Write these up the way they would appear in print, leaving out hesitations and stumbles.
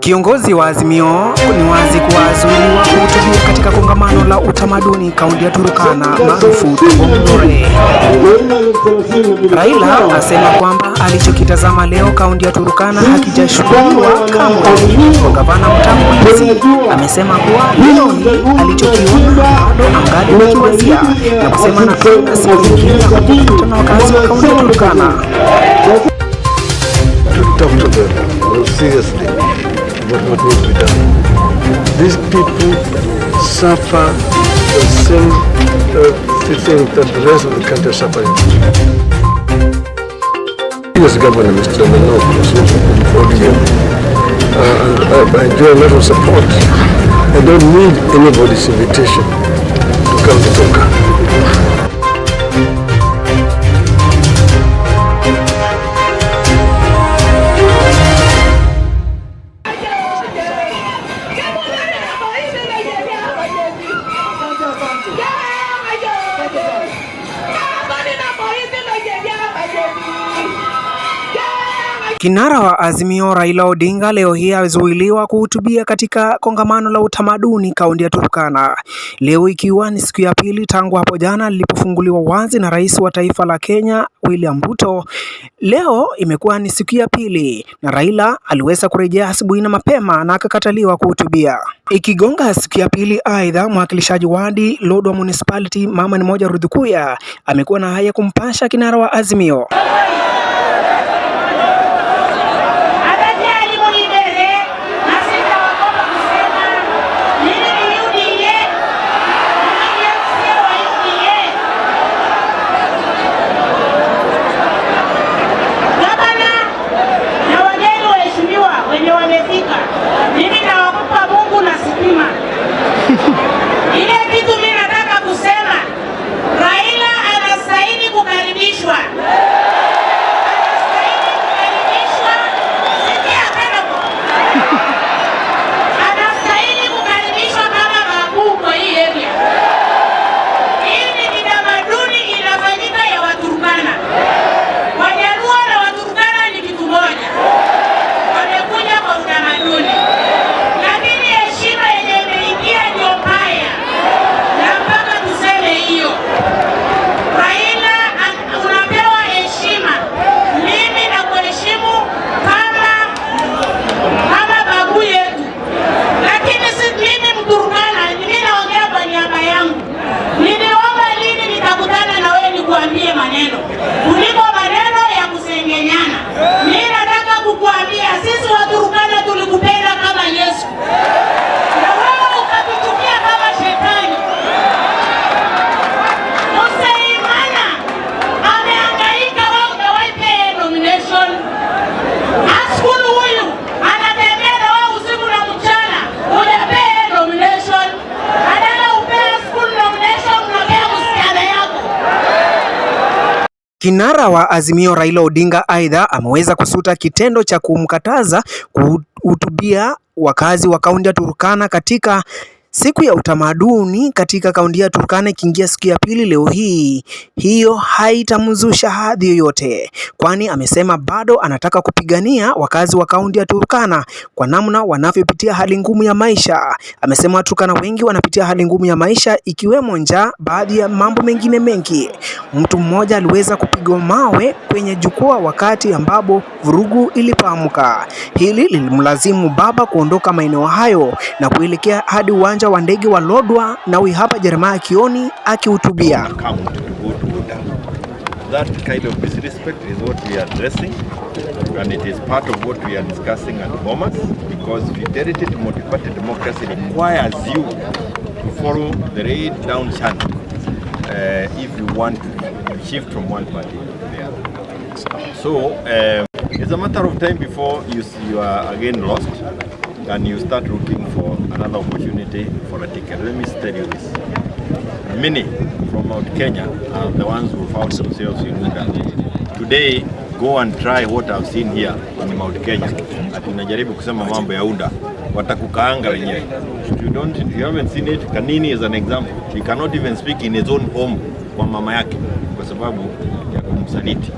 Kiongozi wa Azimio ni wazi kuwa Azuiliwa kuhutubia katika kongamano la utamaduni kaunti ya Turkana maarufu Tobong. Raila asema kwamba alichokitazama leo kaunti ya Turkana hakijashuhudiwa kamwe. Gavana mtangulizi amesema kuwa leo alichokiona bado angali nikiwazia na kusema na kuna siku nyingine ya kukutana na wakazi wa kaunti ya Turkana. Seriously, what needs to be done. These people suffer the same thing that the rest of the country is suffering. As Governor Mr. Mano was also you, and I enjoy a lot of support. I don't need anybody's invitation to come to Tonga. Kinara wa Azimio Raila Odinga leo hii azuiliwa kuhutubia katika kongamano la utamaduni kaunti ya Turkana. Leo ikiwa ni siku ya pili tangu hapo jana lilipofunguliwa wazi na rais wa taifa la Kenya William Ruto. Leo imekuwa ni siku ya pili na Raila aliweza kurejea asubuhi na mapema na akakataliwa kuhutubia. Ikigonga siku ya pili, aidha mwakilishaji wadi Lodwar Municipality Mama ni moja Rudhukuya amekuwa na haya kumpasha kinara wa Azimio. Kinara wa Azimio Raila Odinga aidha ameweza kusuta kitendo cha kumkataza kuhutubia wakazi wa kaunti ya Turkana katika siku ya utamaduni katika kaunti ya Turkana ikiingia siku ya pili leo hii. Hiyo haitamzusha hadhi yoyote, kwani amesema bado anataka kupigania wakazi wa kaunti ya Turkana kwa namna wanavyopitia hali ngumu ya maisha. Amesema Waturkana wengi wanapitia hali ngumu ya maisha ikiwemo njaa, baadhi ya mambo mengine mengi. Mtu mmoja aliweza kupigwa mawe kwenye jukwaa wakati ambapo vurugu ilipoamka. Hili lilimlazimu baba kuondoka maeneo hayo na kuelekea hadi uwanja wa ndege wa Lodwar na huyu hapa Jeremiah Kioni akihutubia. That kind of disrespect is what we are addressing, and it is part of what we are discussing at Bomas, because fidelity to multi-party democracy requires you to follow the laid down channel if you want to shift from one party to the other. So it's a matter of time before you are again lost and you start looking for another opportunity for a ticket. Let me tell you this. Many from Mount Kenya are the ones who found themselves in Uganda. Today, go and try what I've seen here in Mount Kenya. Ati unajaribu kusema mambo ya unda, watakukaanga wenyewe. You haven't seen it. Kanini is an example. He cannot even speak in his own home kwa mama yake kwa sababu ya kumsaliti.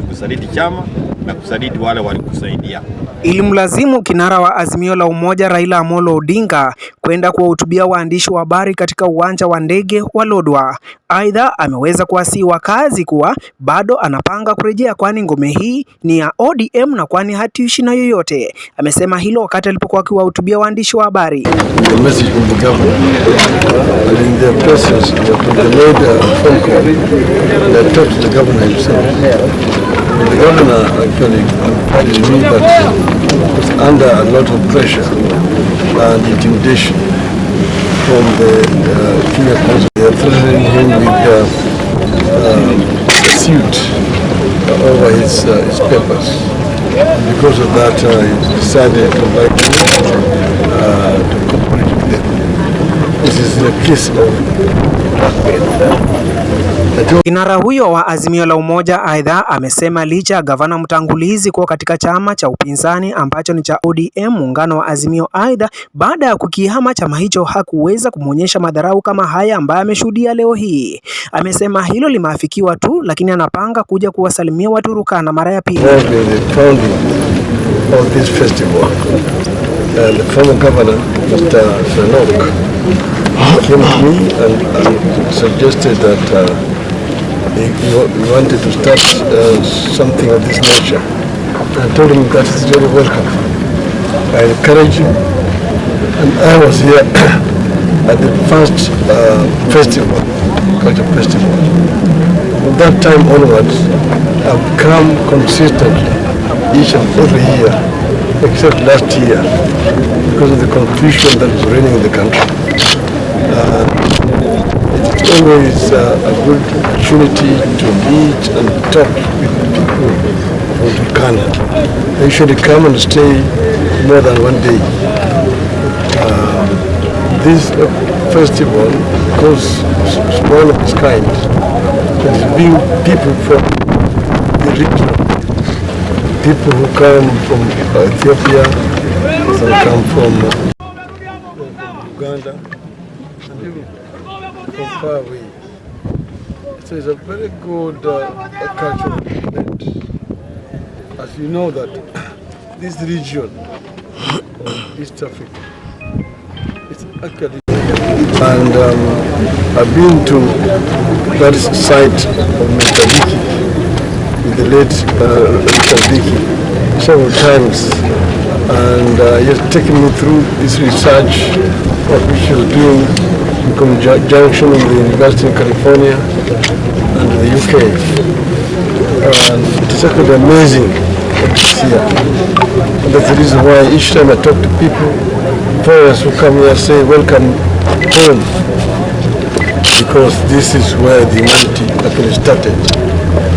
Kusaliti chama na kusaliti wale walikusaidia. Ilimlazimu kinara wa Azimio la Umoja Raila Amolo Odinga kwenda kuwahutubia waandishi wa habari katika uwanja wa ndege wa Lodwar. Aidha, ameweza kuwasihi wakazi kuwa bado anapanga kurejea, kwani ngome hii ni ya ODM na kwani hatishi na yoyote. Amesema hilo wakati alipokuwa akiwahutubia waandishi wa habari. The governor actually advised me that he was under a lot of pressure and intimidation from the Kenya Council. They are threatening him with a suit over his papers. Because of that, he decided to invite me to cooperate with them. This is a case of blackmail. Kinara huyo wa Azimio la Umoja aidha amesema licha ya gavana mtangulizi kuwa katika chama cha upinzani ambacho ni cha ODM, muungano wa Azimio, aidha baada ya kukihama chama hicho hakuweza kumwonyesha madharau kama haya ambayo ameshuhudia leo hii. Amesema hilo limeafikiwa tu, lakini anapanga kuja kuwasalimia Waturkana mara ya pili. The former governor, Mr. Tobong, came to me and suggested that he wanted to start something of this nature. I told him that is very welcome. I encouraged him, and I was here at the first festival, culture festival. From that time onwards, I've come consistently each and every year, except last year, because of the confusion that was reigning in the country. It's always a good opportunity to meet and talk with people from Turkana. They usually come and stay more than one day. This festival, because it's one of its kind, there's been people from the region. People who come from Ethiopia, some come from Uganda, and even from far away. So it's a very good cultural event. As you know that this region of East Africa, it's actually, and I've been to that site of Mr. Vicky, with the late Mr. Vicky, several times, and he has taken me through this research what we should do in conjunction with the University of California and the UK. And it's actually amazing what to see here. And that's the reason why each time I talk to people, foreigners who come here say, welcome home, because this is where the humanity actually started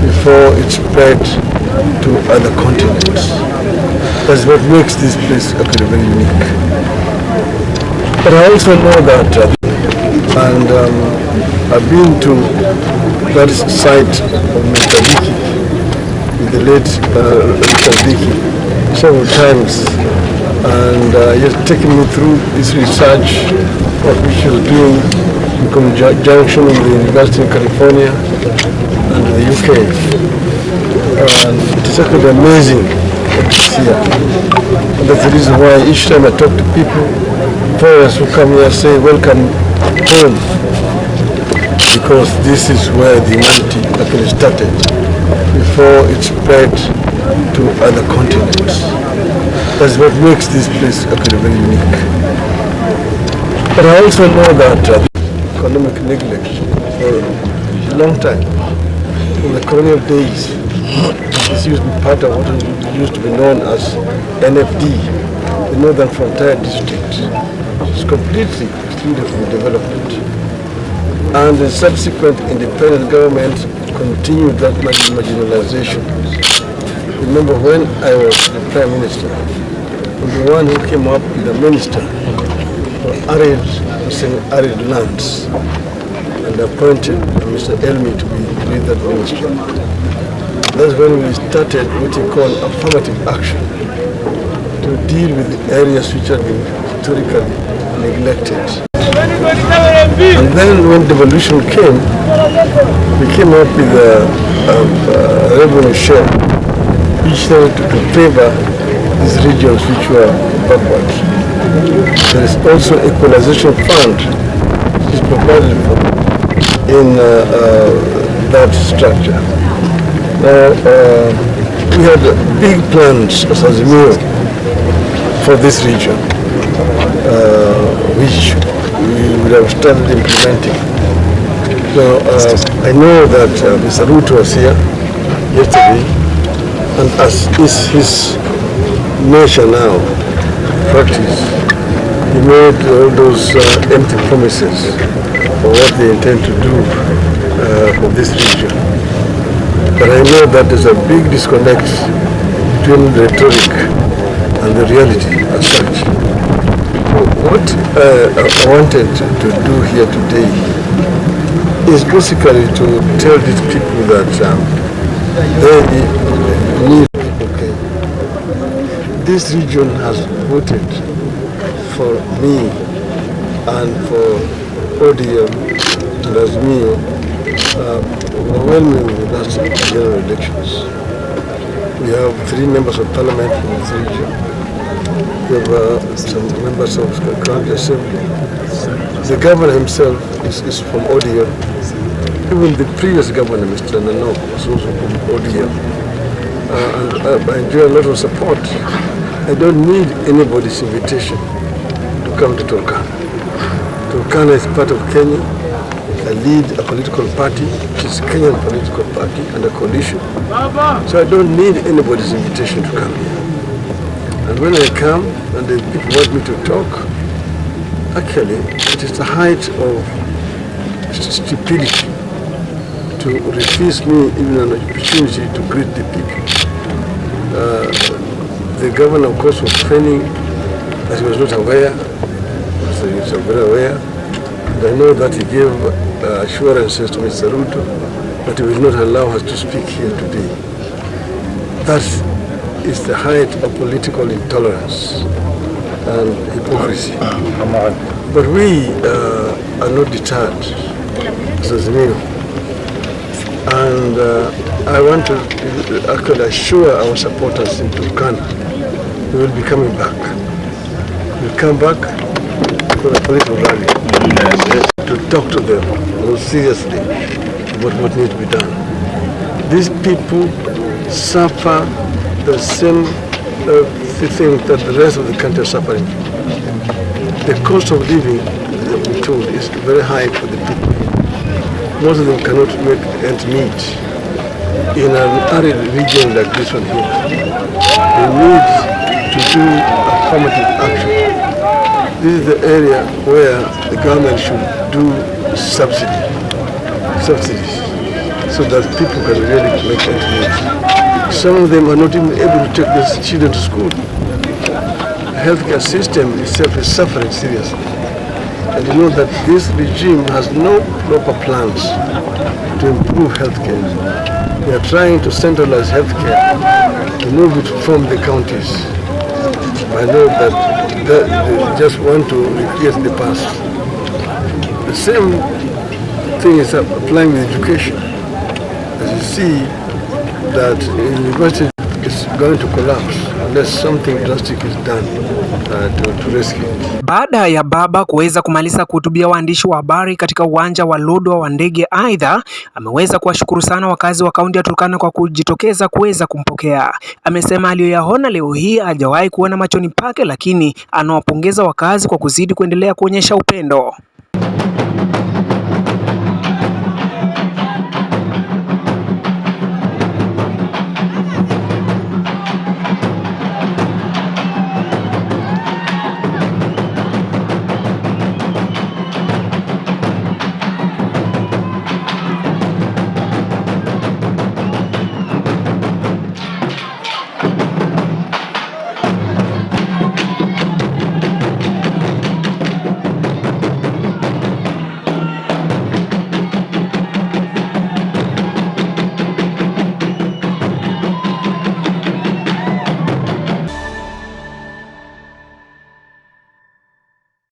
before it spread to other continents. That's what makes this place actually very unique. But I also know that, and I've been to that site of Mr. Vicky, with the late Mr. Vicky, several times, and he has taken me through this research what we should do in conjunction with the University of California and the UK. And it's actually amazing what to see here. And that's the reason why each time I talk to people, foreigners who come here say, welcome home, because this is where the humanity actually started before it spread to other continents. That's what makes this place actually very unique. But I also know that economic neglect for a long time, in the colonial days, this used to be part of what used to be known as NFD, the Northern Frontier District. It's completely excluded from development. And the subsequent independent government continued that marginalization. Remember when I was the Prime Minister, I was the one who came up with a minister for arid lands and appointed Mr. Elmi to lead that ministry. That's when we started what we call affirmative action to deal with the areas which have been historically neglected. And then when devolution came, we came up with a revenue share, judiciary to favor these regions which were backward. There is also equalization fund which is provided for in that structure. Now, we had big plans as Azimio for this region, which we would have started implementing. So I know that Mr. Ruto was here yesterday, and as is his nature now, practice, he made all those empty promises for what they intend to do for this region. But I know that there's a big disconnect between the rhetoric and the reality as such. What I wanted to do here today is basically to tell these people that they need, okay, this region has voted for me and for ODM and Azimio overwhelmingly in the last general elections. We have 3 members of parliament from this region. We have some members of the county assembly. The governor himself is from ODM. Even the previous governor, Mr. Nano, was also from ODM. And I enjoy a lot of support. I don't need anybody's invitation to come to Turkana. Turkana is part of Kenya. I lead a political party, which is a Kenyan political party, and a coalition. So I don't need anybody's invitation to come here. And when I come and the people want me to talk, actually it is the height of stupidity to refuse me even an opportunity to greet the people. The governor, of course, was feigning that he was not aware, so he was very aware. And I know that he gave assurances to Mr. Ruto that he will not allow us to speak here today. That is the height of political intolerance and hypocrisy. But we are not deterred as Azimio. And I want to actually assure our supporters in Turkana we will be coming back. We'll come back for a political rally to talk to them more seriously about what needs to be done. These people suffer the same thing that the rest of the country is suffering. The cost of living, I'm told, is very high for the people. Most of them cannot make ends meet in an arid region like this one here. They need to do affirmative action. This is the area where the government should do subsidies so that people can really make ends meet. Some of them are not even able to take their children to school. The healthcare system itself is suffering seriously. And you know that this regime has no proper plans to improve healthcare. They are trying to centralize healthcare, to move it from the counties. I know that they just want to repeat the past. The same thing is applying with education. As you see, that university is going to collapse unless something drastic is done to rescue it. Baada ya baba kuweza kumaliza kuhutubia waandishi wa habari katika uwanja wa Lodwar wa ndege, aidha ameweza kuwashukuru sana wakazi wa kaunti ya Turkana kwa kujitokeza kuweza kumpokea. Amesema aliyoyaona leo hii hajawahi kuona machoni pake, lakini anawapongeza wakazi kwa kuzidi kuendelea kuonyesha upendo.